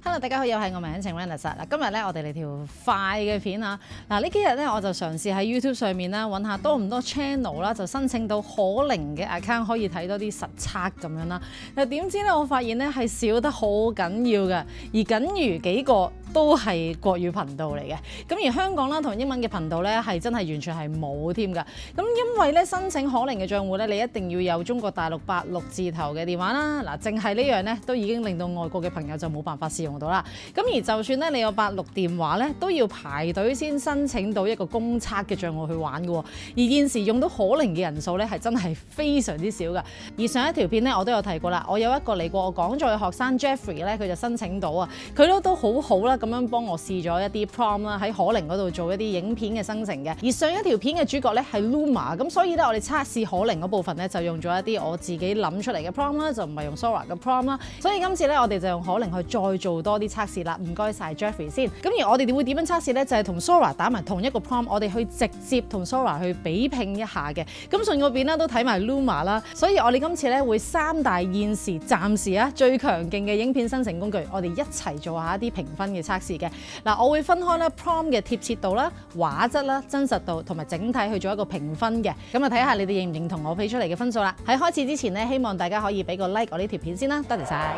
Hello， 大家好，又係我名情 Wendy 嗱，今日咧我哋嚟條快嘅片啊！嗱，呢幾日咧我就嘗試喺 YouTube 上面啦，揾下多唔多 channel 啦，就申請到可伶嘅 account 可以睇多啲實測咁樣啦。但點知咧，我發現咧係少得好緊要嘅，而僅餘幾個都係國語頻道嚟嘅。咁而香港啦同英文嘅頻道咧係真係完全係冇添㗎。咁因為咧申請可伶嘅賬戶咧，你一定要有中國大陸86字頭嘅電話啦。嗱，淨係呢樣咧都已經令到外國嘅朋友就冇辦法試用到啦。咁而就算咧你有86電話咧，都要排隊先申請到一個公測嘅賬號去玩嘅喎。而現時用到可伶嘅人數咧係真係非常之少㗎。而上一條片咧我都有提過啦，我有一個嚟過我講座嘅學生 Jeffrey 咧，佢就申請到啊，佢都好好啦，咁樣幫我試咗一啲 prompt 啦，喺可伶嗰度做一啲影片嘅生成嘅。而上一條片嘅主角咧係 Luma， 咁所以咧我哋測試可伶嗰部分咧就用咗一啲我自己諗出嚟嘅 prompt 啦，就唔係用 Sora 嘅 prompt 啦。所以今次咧我哋就用可伶去再做多啲測試啦。唔該晒 Jeffrey 先。咁而我哋會點樣測試咧？就係同 Sora 打埋同一個 prompt， 我哋去直接同 Sora 去比拼一下嘅。咁順嗰邊咧都睇埋 Luma 啦。所以我哋今次咧會三大現時暫時啊最強勁嘅影片生成工具，我哋一齊做下一啲評分嘅測試嘅。嗱，我會分開咧 prompt 嘅貼切度啦、畫質啦、真實度同埋整體去做一個評分嘅。咁啊睇下你哋認唔認同我俾出嚟嘅分數啦。喺開始之前咧，希望大家可以俾個 like 我呢條片先啦，多謝晒。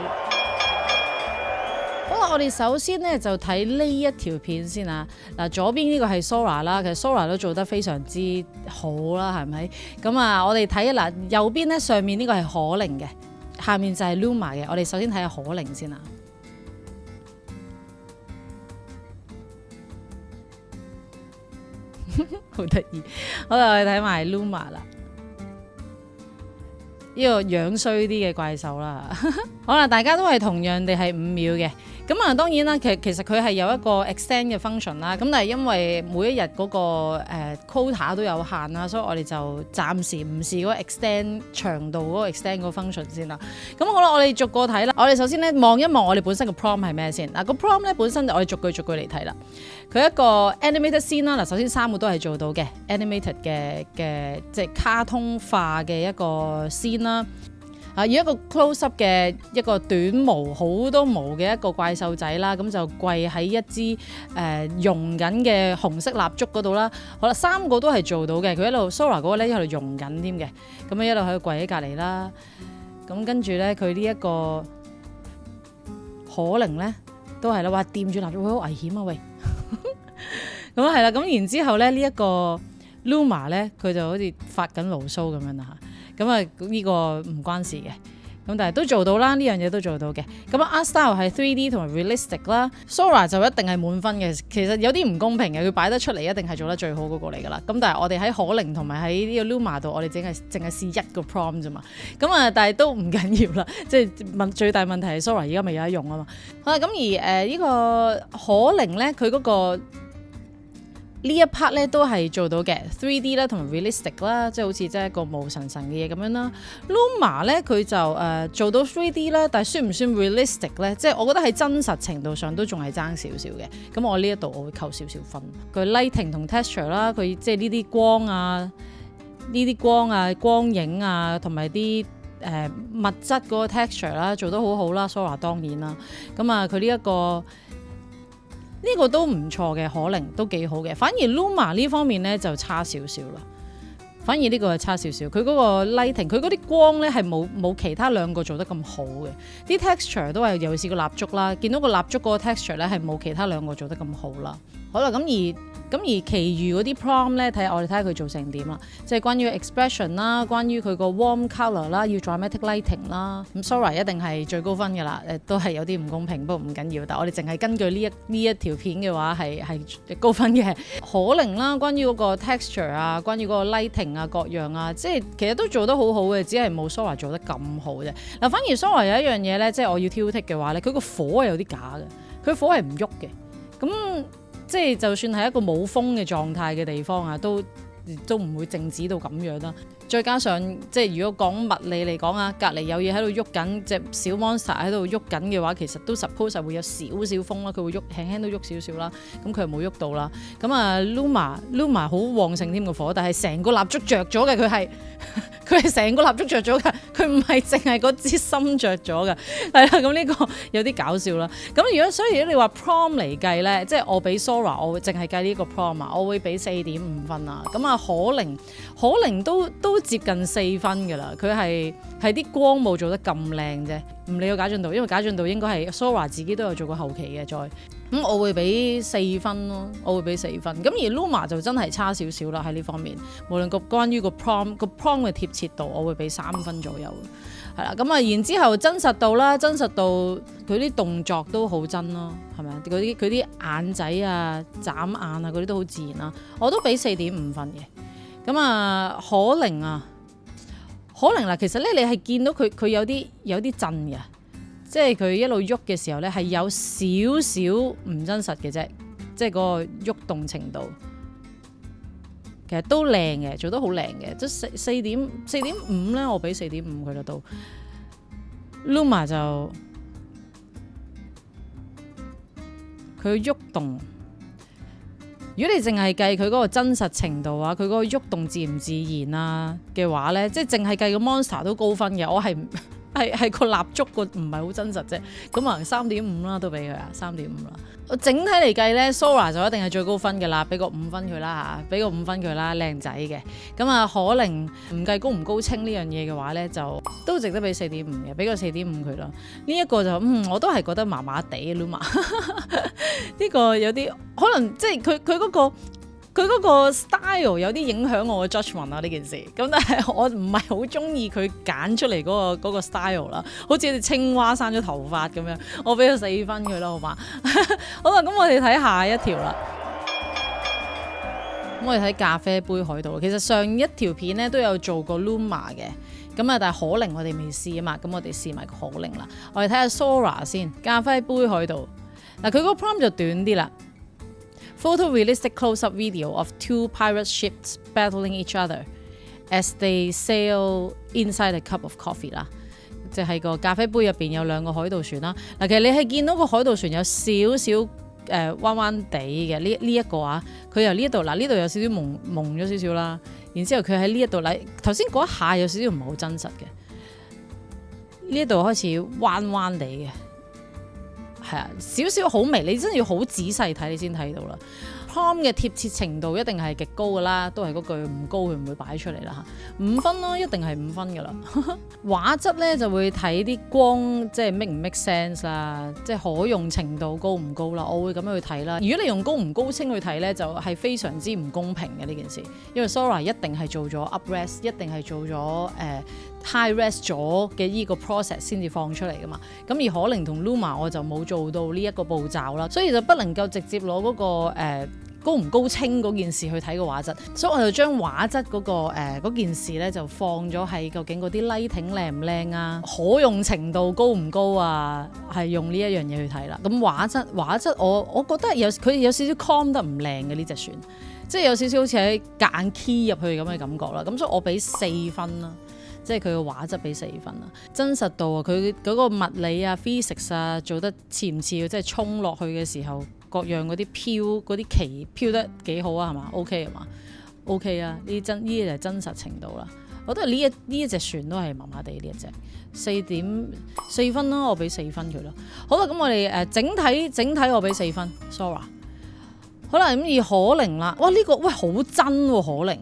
好啦，我哋首先咧就睇呢一條片先啊。嗱，左邊呢個係 Sora 啦，其實 Sora 都做得非常之好啦，係咪？咁啊，我哋睇嗱右邊咧上面呢個係可伶嘅，下面就係 Luma 嘅。我哋首先睇下可伶先啊。好得意，好啦，我哋睇埋 Luma 啦。呢個樣衰啲嘅怪獸啦，好啦，大家都係同樣地係5秒嘅，咁啊當然啦，其實佢係有一個 extend 嘅 function 啦，咁但係因為每一日嗰個quota 都有限啦，所以我哋就暫時唔試嗰個 extend 長度嗰個 extend 個 function 先啦。咁好啦，我哋逐個睇啦。我哋首先咧望一望我哋本身個 prompt 係咩先。嗱，個 prompt 咧本身我哋逐句嚟睇啦。佢一個 animated scene 啦，嗱，首先3個都係做到嘅 animated 嘅即係卡通化嘅一個 scene 啦。要一個 close up 嘅一個短毛好多毛嘅一個怪獸仔啦，咁就跪喺一支溶緊嘅紅色蠟燭嗰度啦。好啦，3個都係做到嘅，佢一路 Sora 嗰個咧一路溶緊添嘅，咁一路喺度跪喺隔離啦。咁跟住咧佢呢一個可伶咧都係啦，話掂住蠟燭會好危險啊喂！咁係啦，咁然之後咧呢一個 Luma 咧佢就好似發緊牢騷咁樣啦嚇，咁啊呢個唔關事嘅，咁但係都做到啦，呢樣嘢都做到嘅。咁Art Style 係 3D 同埋 realistic 啦 ，Sora 就一定係滿分嘅。其實有啲唔公平嘅，佢擺得出嚟一定係做得最好嗰個嚟㗎啦。咁但係我哋喺可伶同埋喺呢個 Luma 度，我哋淨係試一個 prompt 啫嘛。咁啊，但係都唔緊要啦，即係最大問題係 Sora 而家未有得用啊嘛。好啦，咁而呢個可伶咧，佢嗰個呢一 part 咧都係做到嘅 3D 啦，同埋 realistic 啦，即係好似即係一個無神嘅嘢咁樣啦。Luma 咧佢就做到 3D 啦，但係算唔算 realistic 咧？即係我覺得喺真實程度上都仲係爭少少嘅。咁我呢一度我會扣少少分。佢 lighting 同 texture 啦，佢即係呢啲光啊、光影啊，同埋啲物質嗰個 texture 啦，做得好好啦。Sora 當然啦，咁啊佢呢一個。呢個都唔錯嘅，可伶都幾好嘅。反而 Luma 呢方面咧就差少少啦。反而呢個係差少少，佢嗰個 lighting， 佢嗰啲光咧係冇其他2個做得咁好嘅。啲 texture 都係尤其是個蠟燭啦，見到個蠟燭嗰個 texture 咧係冇其他2個做得咁好啦。好啦，咁而其餘嗰啲 prompt 咧，我哋睇下佢做成點啦。即係關於 expression 啦，關於佢個 warm colour 啦，要 dramatic lighting 啦。咁 Sora 一定係最高分㗎啦。都係有啲唔公平，不過唔緊要。但係我哋淨係根據呢一條片嘅話係高分嘅。可伶啦，關於嗰個 texture 啊，關於嗰個 lighting 啊，各樣啊，即係其實都做得好好嘅，只係冇 Sora 做得咁好啫。嗱，反而 Sora 有一樣嘢咧，即係我要挑剔嘅話咧，佢個火係有啲假嘅，佢火係唔喐嘅。咁即係就算係一個冇風嘅狀態嘅地方啊，都唔會靜止到咁樣啦。再加上即係如果講物理嚟講啊，隔離有嘢喺度喐緊，隻小 monster 喺度喐緊嘅話，其實都 suppose 係會有少少風啦，佢會喐輕輕都喐少少啦，咁佢又冇喐到啦。咁啊 Luma 好旺盛添個火，但係成個蠟燭着咗嘅，佢係成個蠟燭着咗嘅，佢唔係淨係嗰支芯着咗嘅，係啦。咁呢個有啲搞笑啦。咁所以如果你話 prom 嚟計咧，即係我俾 Sora， 我會淨係計呢個 prom 啊，我會俾4.5分啊。咁啊可寧都接近4分㗎啦。佢係啲光冇做得咁靚啫，唔理個假進度，因為假進度應該係 Sora 自己都有做過後期嘅再。咁我會俾4分咯，我會俾4分。咁而 Luma 就真係差少少啦喺呢方面，無論關於個 prom 嘅貼切度，我會俾3分左右。係啦，咁啊然之後真實度啦，真實度佢啲動作都好真咯，係咪？佢啲眼仔啊、眨眼啊嗰啲都好自然啦，我都俾4.5分嘅。咁啊可寧啦，其實咧你係見到佢有啲震嘅。即係佢一路喐嘅時候咧，係有少少唔真實嘅啫，即係嗰個喐動程度，其實都靚嘅，做得好靚嘅，即係4.5咧，我俾4.5佢啦都。Luma 就佢喐動，如果你淨係計佢嗰個真實程度啊，佢嗰個喐動自唔自然啊嘅話咧，即係淨係計個 monster 都高分嘅，我係個蠟燭個唔係好真實啫，咁啊3.5啦，都俾佢啊3.5啦。我整體嚟計咧 Sora 就一定係最高分嘅啦，俾個5分佢啦嚇，俾個5分佢啦，靚仔嘅。咁啊可寧唔計高唔高清呢樣嘢嘅話咧，就都值得俾4.5嘅，俾個4.5佢啦。呢一個就我都係覺得麻麻地 Luma 呢個有啲可能即係佢嗰個 style 有啲影響我嘅 judgement 啊呢件事，咁但係我唔係好中意佢揀出嚟嗰個 style 啦，好似隻青蛙生咗頭髮咁樣，我俾咗4分佢啦，好嘛？好啦，咁我哋睇下一條啦。咁我哋睇咖啡杯海盜，其實上一條片咧都有做過 Luma 嘅，咁啊但係可寧我哋未試啊嘛，咁我哋試埋可寧啦。我哋睇下 Sora 先，咖啡杯海盜嗱，佢個 prompt 就短啲啦。Photorealistic close-up video of 2 pirate ships battling each other as they sail inside a cup of coffee 啦，即係個咖啡杯入邊有2個海盜船啦。嗱，其實你係見到個海盜船有少少彎彎地嘅呢一個啊，佢由呢一度嗱呢度有少少蒙咗少少啦，然之後佢喺呢一度嗱頭先嗰一下有少少唔係好真實嘅，呢一度開始彎彎地嘅。係啊，少少好微，你真係要好仔細睇你先睇到啦。prom 嘅貼切程度一定係極高噶啦，都係嗰句唔高佢唔會擺出嚟啦嚇。5分咯，一定係5分噶啦。畫質咧就會睇啲光，即係 make 唔 make sense 啦，即係可用程度高唔高啦。我會咁樣去睇啦。如果你用高唔高清去睇咧，就係非常之唔公平嘅呢件事，因為 Sora 一定係做咗 up-res， 一定係做咗high-res 咗嘅依個 process 先至放出嚟噶嘛。咁而可寧同 Luma 我就冇做到呢一個步驟啦，所以就不能夠直接攞嗰個高唔高清嗰件事去睇個畫質，所以我就將畫質嗰件事咧就放咗喺究竟嗰啲 lighting 靚唔靚啊，可用程度高唔高啊，係用呢一樣嘢去睇啦。咁畫質我覺得佢有少少 com 得唔靚嘅呢隻船，即係有少少好似喺夾硬 key 入去咁嘅感覺啦。咁所以我俾4分啦。即係佢個畫質俾4分啦，真實度啊，佢嗰個物理啊 physics 啊做得似唔似？即係衝落去嘅時候，各樣嗰啲嗰啲旗飄得幾好啊？係嘛 ？OK 係嘛 ？OK 啊！呢啲就係真實程度啦。我覺得呢一隻船都係麻麻地呢一隻4.4分啦，我俾4分佢啦。好啦，咁我哋整體我俾4分 ，Sora。好啦，咁而可寧啦，哇呢個好真喎可寧。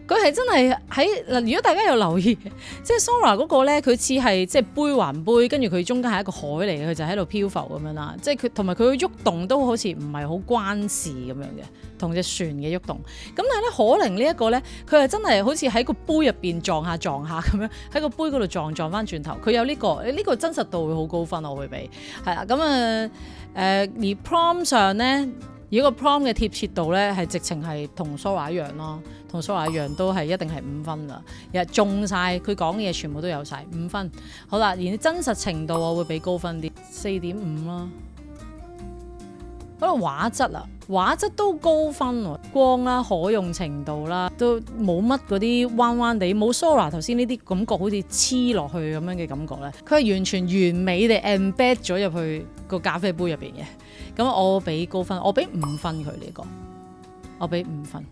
佢係真係喺嗱，如果大家有留意，即係 Sora 嗰個咧，佢似係即係杯環杯，跟住佢中間係一個海嚟嘅，佢就喺度漂浮咁樣啦。即係佢同埋佢嘅喐動都好似唔係好關事咁樣嘅，同隻船嘅喐動。咁但係咧可寧呢一個咧，佢係真係好似喺個杯入邊撞下咁樣，喺個杯嗰度撞翻轉頭。佢有呢個真實度會好高分，我會俾係啦。咁而 prom 上咧。如果個 prom 嘅貼切度咧係直情係同 Sora 一樣咯，同 Sora 一樣都係一定係5分啦，又中晒佢講嘅嘢全部都有晒5分。好啦，而真實程度我會俾高分啲，4.5咯。嗰個畫質啊，畫質都高分喎，光啦、可用程度啦，都冇乜嗰啲彎彎地，冇 Sora 頭先呢啲感覺好似黐落去咁樣嘅感覺咧。佢係完全完美地 embed 咗入去個咖啡杯入邊嘅。咁我俾高分，我俾5分佢呢個，我俾5分。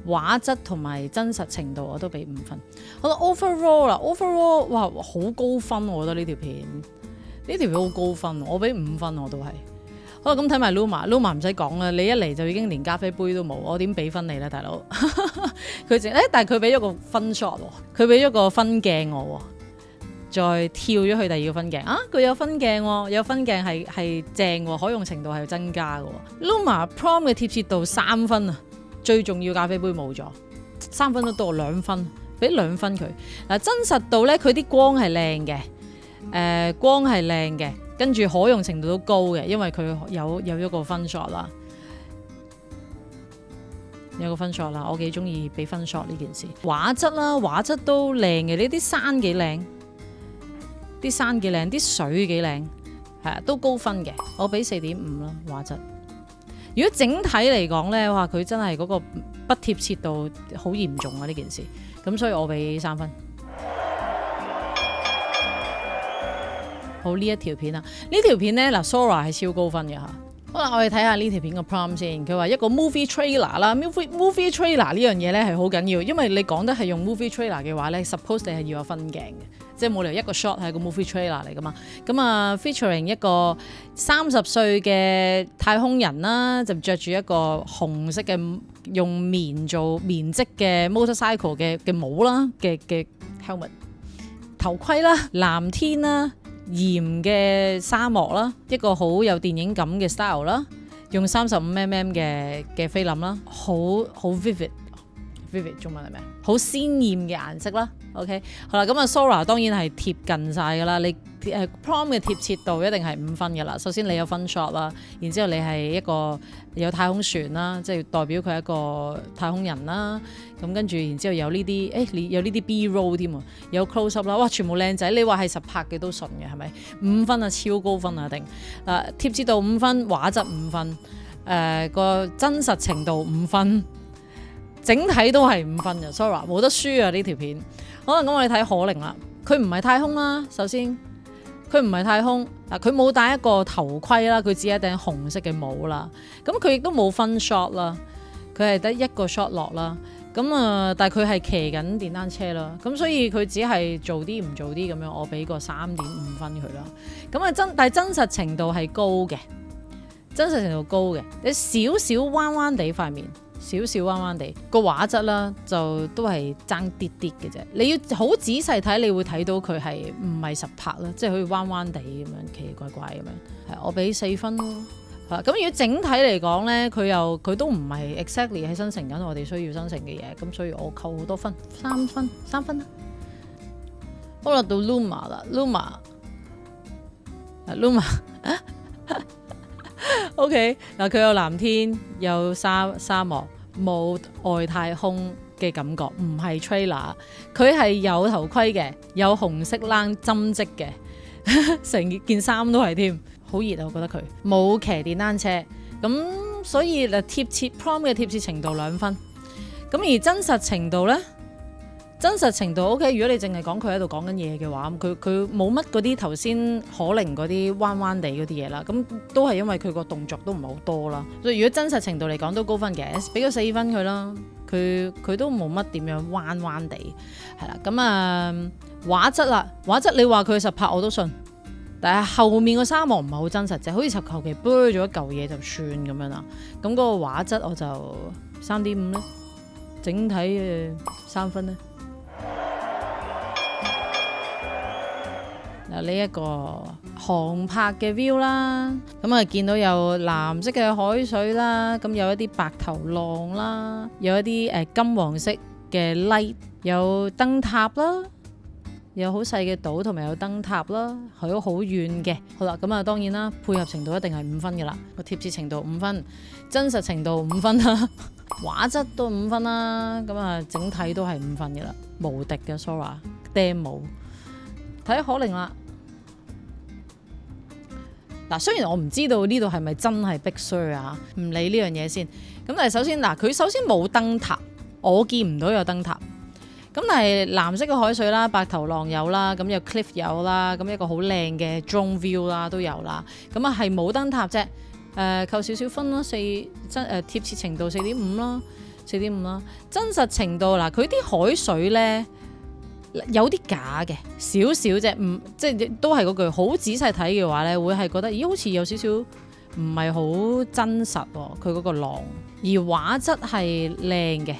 畫質同埋真實程度我都俾5分。好啦 overall 啦 ，overall 哇好高分，我覺得呢條片好高分，我俾5分我都係。好啦，咁睇埋 Luma 唔使講啦，你一嚟就已經連咖啡杯都冇，我點俾分你咧，大佬？但係佢俾咗個分 shot 喎，佢俾咗個分鏡我喎，再跳咗去第二個分鏡啊，佢有分鏡喎，有分鏡係正喎，可用程度係增加嘅喎。Luma Prompt 嘅貼切度3分啊，最重要咖啡杯冇咗，3分都多2分，俾2分佢。嗱，真實度咧，佢啲光係靚嘅，光係靚嘅。跟住可用程度都高嘅，因為佢有一個分 shot 啦，有個分 shot啦，我幾中意俾分 shot 呢件事。畫質啦，畫質都靚嘅，呢啲山幾靚，啲水幾靚，係啊，都高分嘅，我俾4.5啦畫質。如果整體嚟講咧，哇，佢真係嗰個不貼切度好嚴重啊呢件事，咁所以我俾3分。好，呢一條片啊，呢條片咧嗱 Sora 係超高分嘅嚇。好啦，我哋睇下呢條片個 prompt 先。佢話一個 movie trailer 啦，movie trailer 呢樣嘢咧係好緊要，因為你講得係用 movie trailer 嘅話咧 ，suppose 你係要有分鏡嘅，即係冇理由一個 shot 係個 movie trailer 嚟噶嘛。咁啊 featuring 一個30歲嘅太空人啦，就着住一個紅色嘅用棉織嘅 motorcycle 嘅帽啦嘅 helmet 頭盔啦，藍天啦。鹽嘅沙漠啦，一個好有電影感嘅 style 啦，用35mm 嘅菲林啦，好 vivid 中文係咩？好鮮豔嘅顏色啦。OK， 好啦，咁啊 Sora 當然係貼近晒㗎啦，你prompt 嘅貼切度一定係5分㗎啦。首先你有分 shot 啦，然之後你係一個有太空船啦，即係代表佢係一個太空人啦。咁跟住然之後有呢啲，有呢啲 B roll 添喎，有 close up 啦，哇，全部靚仔，你話係實拍嘅都順嘅係咪？5分啊，超高分啊，一定。貼切度5分，畫質5分，個真實程度5分，整體都係5分嘅。Sora 冇得輸啊呢條片。好啦，咁我哋睇可伶啦，佢唔係太空啦，首先佢唔係太空，佢冇戴一個頭盔啦，佢只係一頂紅色嘅帽啦，咁佢亦都冇分 shot 啦，佢係得一個 shot 落啦，咁但係佢係騎緊電單車啦，咁所以佢只係做啲唔做啲咁樣，我俾個3.5分佢啦，咁啊但係真實程度係高嘅，真實程度高嘅，你少少彎彎地塊面。少彎彎地個畫質啦，就都係爭啲啲嘅啫。你要好仔細睇，你會睇到佢係唔係實拍啦，即係好似彎彎地咁樣，奇奇怪怪咁樣。係我俾4分咯。咁如果整體嚟講咧，佢都唔係 exactly 係生成緊我哋需要生成嘅嘢，咁所以我扣好多分，3分啦。好啦，到 Luma 啦 ，Luma OK 嗱，佢有藍天，有沙漠，冇外太空嘅感覺，唔係 trailer， 佢係有頭盔嘅，有紅色冷針織嘅，成件衫都係添，好熱啊！我覺得佢冇騎電單車，咁所以貼切 prompt 嘅貼切程度2分，咁而真實程度呢？真實程度 OK， 如果你淨係講佢喺度講緊嘢嘅話，佢冇乜嗰啲頭先可伶嗰啲彎彎地嗰啲嘢啦，咁都係因為佢個動作都唔係好多啦。所以如果真實程度嚟講都高分嘅，俾個4分佢啦。佢都冇乜點樣彎彎地，係啦。咁畫質啦，畫質你話佢實拍我都信，但係後面個沙漠唔係好真實啫，好似求其搬咗一嚿嘢就算咁樣啦。咁嗰個畫質我就3.5啦，整體3分啦。呢一個航拍嘅 view 啦，咁見到有藍色嘅海水啦，咁有一啲白頭浪啦，有一啲金黃色嘅 light， 有燈塔啦，有好細嘅島同埋有燈塔啦，係都好遠嘅。好啦，咁當然啦，配合程度一定係5分嘅啦，個貼切程度5分，真實程度5分啦，畫質都5分啦，咁整體都係5分嘅啦，無敵嘅 Sora 釘帽。睇可伶啦。嗱，雖然我唔知道呢度係咪真係 Big Sur 啊，唔理呢樣嘢先。咁但係首先嗱，佢首先冇燈塔，我見唔到有燈塔。咁但係藍色嘅海水啦，白頭浪有啦，咁有 cliff 有啦，咁一個好靚嘅 drone view 啦都有啦。咁啊係冇燈塔啫。扣少少分啦，貼切程度4.5啦，4.5啦。真實程度嗱，佢啲海水咧有啲假嘅，少少啫，即係都係嗰句，好仔細睇嘅話咧，會係覺得咦好似有少少唔係好真實喎，佢嗰個浪。而畫質係靚嘅，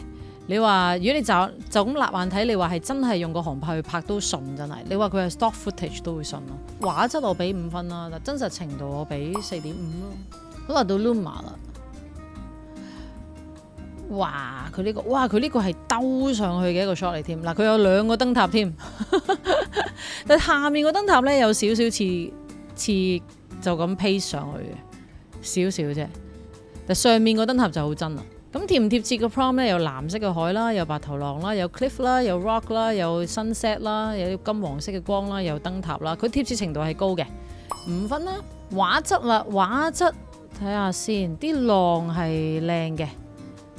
你話如果你就咁立眼睇，你話係真係用個航拍去拍都順，真係。你話佢係 stock footage 都會順咯。畫質我俾5分啦，但真實程度我俾4.5咯。好啦，到 Luma 啦。哇！佢呢個係兜上去嘅一個 shot 嚟添。嗱，佢有2個燈塔添，但下面個燈塔咧有少少似就咁 paste 上去嘅，少少啫。但上面個燈塔就好真啦。咁貼唔貼切個 prompt 咧？有藍色嘅海啦，有白頭浪啦，有 cliff 啦，有 rock 啦，有 sunset 啦，有金黃色嘅光啦，有燈塔啦。佢貼切程度係高嘅，5分啦。畫質啦，畫質睇下先，啲浪係靚嘅。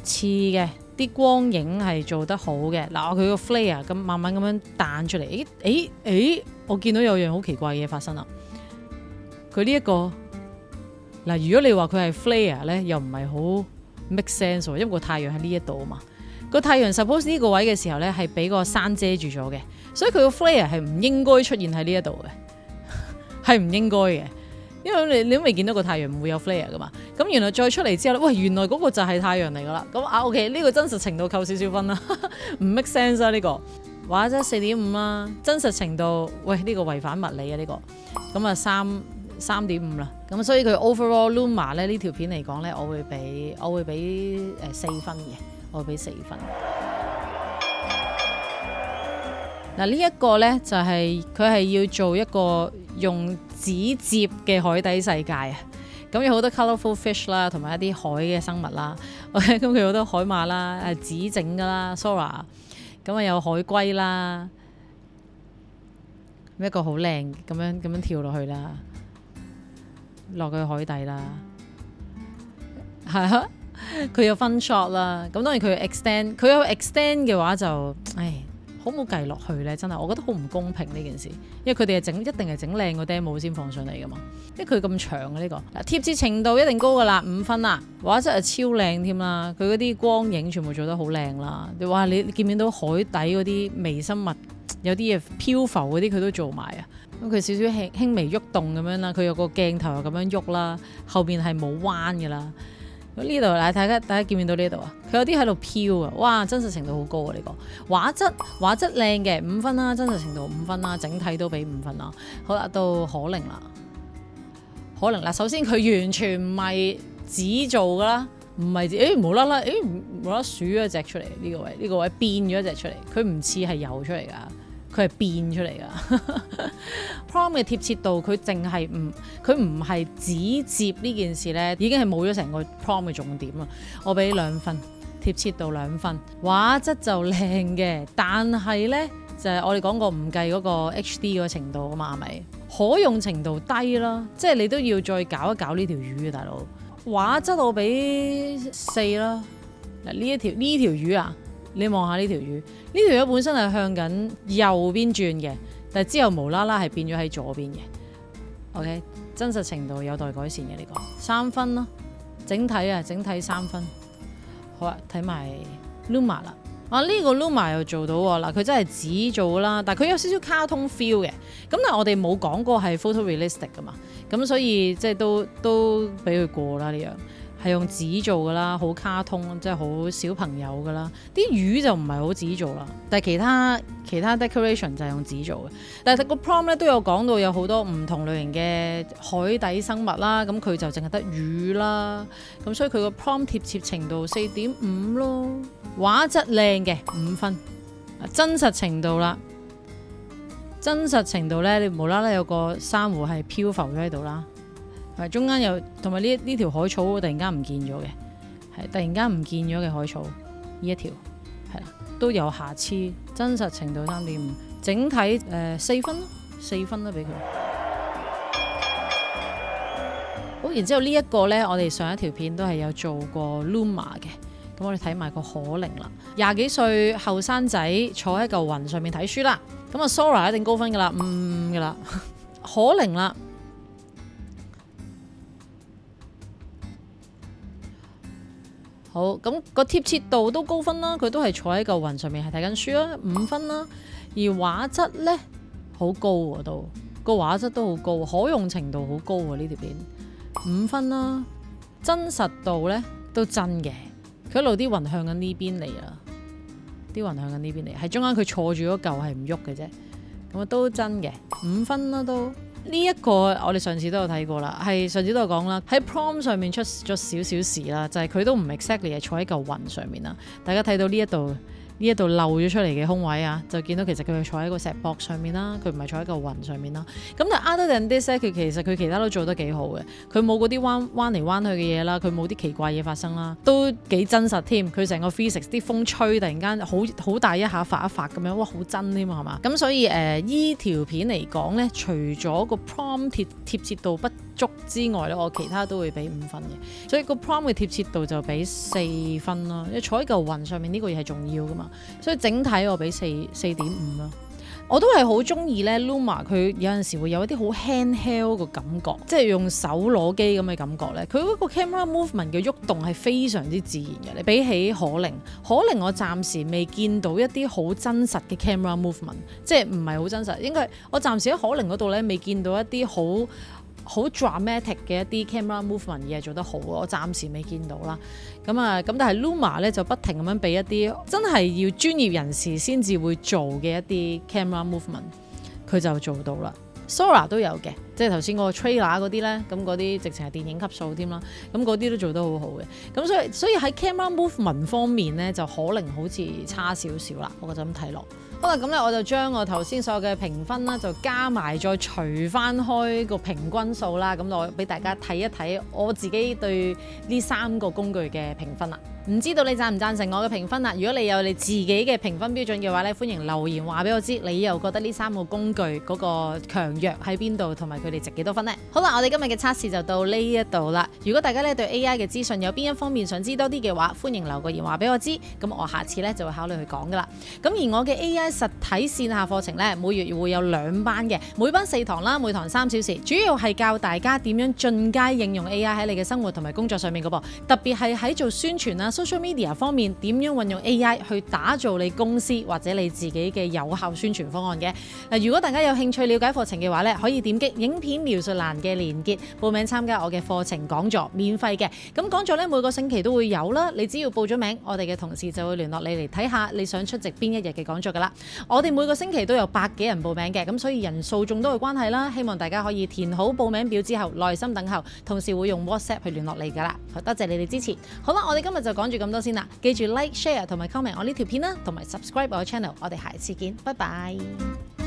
似嘅，啲光影係做得好嘅。嗱，佢個 flare 咁慢慢咁樣彈出嚟，我見到有樣好奇怪嘅嘢發生啦。佢呢一個嗱，如果你話佢係 flare 咧，又唔係好 make sense 喎，因為個太陽喺呢一度啊嘛。個太陽 suppose 呢個位嘅時候咧，係俾個山遮住咗嘅，所以佢個 flare 係唔應該出現喺呢一度嘅，係唔應該嘅。因為你都未見到個太陽唔會有 flare 噶嘛，咁原來再出嚟之後咧，喂，原來嗰個就係太陽嚟噶啦，咁OK 呢個真實程度扣少少分啦，唔 make sense 啊呢個，畫質4.5啦，真實程度喂呢個違反物理啊呢個，咁啊3.5啦，咁所以佢 overall Luma 咧呢條片嚟講咧，我會俾4分嘅，我會俾4分。嗱呢一個咧就係佢係要做一個用紙摺嘅海底世界啊，咁有好多 colourful fish 啦，同埋一啲海嘅生物啦。OK， 咁佢好多海馬啦，紙整噶啦 ，Sora， 咁啊有海龜啦，一個好靚咁樣跳落去啦，落去海底啦，係啊，佢有分 shot 啦，咁當然佢有 extend， 佢有 extend 嘅話就，好冇計落去咧，真係我覺得好唔公平呢件事，因為佢哋一定係整靚個 demo 先放上嚟噶嘛，因為佢咁長嘅呢個，嗱貼切程度一定高噶啦，5分啦，畫質係超靚添啦，佢嗰啲光影全部做得好靚啦，哇你見唔見到海底嗰啲微生物有啲嘢漂浮嗰啲佢都做埋啊，咁佢少少輕微喐動咁樣啦，佢有個鏡頭又咁樣喐啦，後邊係冇彎噶啦。呢度嗱，大家見唔見到呢度啊？佢有啲喺度飄啊！哇，真實程度好高啊！呢個畫質靚嘅5分啦，真實程度5分啦，整體都俾5分啦。好啦，到可寧啦，可寧嗱，首先佢完全唔係紙做噶啦，唔係無啦啦數咗一隻出嚟呢個位變咗一隻出嚟，佢唔似係游出嚟噶。佢係變出嚟噶，prompt 嘅貼切度佢唔係紙摺呢件事咧，已經係冇咗成個 prompt 嘅重點啦。我俾2分，貼切度2分，畫質就靚嘅，但係咧就係我哋講過唔計嗰個 HD 嗰個程度啊嘛，係咪？可用程度低啦，即係你都要再搞一搞呢條魚啊，大佬。畫質我俾4啦。嗱呢條魚啊。你望下呢條魚，呢條魚本身係向緊右邊轉嘅，但係之後無啦啦係變咗喺左邊嘅。OK， 真實程度有待改善嘅呢個3分咯，整體3分。好啊，睇埋 Luma 啦。呢個 Luma 又做到喎，嗱佢真係紙做啦，但係佢有少少卡通 feel 嘅。咁但係我哋冇講過係 photorealistic 噶嘛，咁所以即係都俾佢過啦呢樣。係用紙做噶啦，好卡通，即係好小朋友噶啦。啲魚就唔係好紙做啦，但係其他 decoration 就係用紙做嘅。但係個 prompt 咧都有講到有好多唔同類型嘅海底生物啦，咁佢就淨係得魚啦，咁所以佢個 prompt 貼切程度4.5咯，畫質靚嘅5分，真實程度啦，真實程度咧你無啦啦有個珊瑚係漂浮咗喺度啦。中間有同埋呢條海草突然間唔見咗嘅，係突然間唔見咗嘅海草呢一條係啦，都有瑕疵，真實程度3.5，整體4分咯，4分啦俾佢。然之後呢一個呢，我哋上一條片都係有做過 Luma 嘅。咁我哋睇埋個可寧啦，20幾歲後生仔坐喺嚿雲上面睇書啦。咁啊 Sora 一定高分噶啦，5噶啦。可寧啦，好，咁個貼切度都高分啦，佢都係坐喺嚿雲上面係睇緊書啦，5分啦。而畫質呢，好高喎，都個畫質都好高，可用程度好高喎，呢條片5分啦。真實度呢，都真嘅。佢一路啲雲向緊呢邊嚟啊，啲雲向緊呢邊嚟，係中間佢坐住嗰嚿係唔喐嘅啫，咁啊都真嘅5分啦都。呢一個我哋上次都有睇過啦，係上次都有講啦，喺 prom 上面出咗少少事啦，就係佢都唔 exactly 係坐喺嚿雲上面啦。大家睇到呢一度漏咗出嚟嘅空位啊，就見到其實佢係坐喺個石膊上面啦，佢唔係坐喺嚿雲上面啦。咁但係 other than this 咧，佢其他都做得幾好嘅，佢冇嗰啲彎嚟彎去嘅嘢啦，佢冇啲奇怪嘢發生啦，都幾真實添。佢成個 physics 啲風吹突然間好大一下發一發咁樣，哇好真添係嘛？咁所以依條片嚟講咧，除咗個 prom 貼切度不足之外咧，我其他都會俾5分嘅，所以個 prom 嘅貼切度就俾4分啦。因為坐喺嚿雲上面呢個嘢係重要噶嘛，所以整體我俾4.5啦。我都係好中意咧 Luma， 佢有陣時會有一啲好 handheld 嘅感覺，即係用手攞機咁嘅感覺咧。佢嗰個 camera movement 嘅喐動係非常之自然嘅。你比起可寧我暫時未見到一啲好真實嘅 camera movement， 即係唔係好真實。應該我暫時喺可寧嗰度咧未見到一啲好 dramatic 嘅一啲 camera movement 嘢做得好，我暫時未見到啦。咁但係 Luma 咧就不停咁樣俾一啲真係要專業人士先至會做嘅一啲 camera movement， 佢就做到啦。Sora 都有嘅，即係頭先嗰個 trailer 嗰啲咧，咁嗰啲直情係電影級數添啦。咁嗰啲都做得好好嘅。咁所以喺 camera movement 方面咧，就可能好似差少少啦。我覺得咁睇落。好啦，咁咧我就將我頭先所有嘅評分啦，就加埋再除翻開個平均數啦，咁我俾大家睇一睇我自己對呢3個工具嘅評分啦。唔知道你贊唔贊成我嘅評分啦？如果你有你自己嘅評分標準嘅話咧，歡迎留言話俾我知，你又覺得呢3個工具嗰個強弱喺邊度，同埋佢哋值幾多分呢？好啦，我哋今日嘅測試就到呢一度啦。如果大家咧對 AI 嘅資訊有邊一方面想知多啲嘅話，歡迎留個言話俾我知，咁我下次咧就會考慮去講噶啦。咁而我嘅 AI 實體線下課程咧，每月會有2班嘅，每班4堂啦，每堂3小時，主要係教大家點樣進階應用 AI 喺你嘅生活同埋工作上面噶噃，特別係喺做宣傳啦、social media 方面點樣運用 AI 去打造你公司或者你自己嘅有效宣傳方案嘅。嗱，如果大家有興趣了解課程嘅話咧，可以點擊影片描述欄嘅連結報名參加我嘅課程講座，免費嘅。咁講座咧每個星期都會有啦，你只要報咗名，我哋嘅同事就會聯絡你嚟睇下你想出席邊一日嘅講座噶啦。我哋每個星期都有100幾人報名嘅，咁所以人數眾多嘅關係啦，希望大家可以填好報名表之後耐心等候，同時會用 WhatsApp 去聯絡你噶啦。多謝你哋支持。好啦，我哋今日就講住咁多先啦，記住 like、share 同埋 comment 我呢條片啦，同埋 subscribe 我嘅 channel， 我哋下次見，拜拜。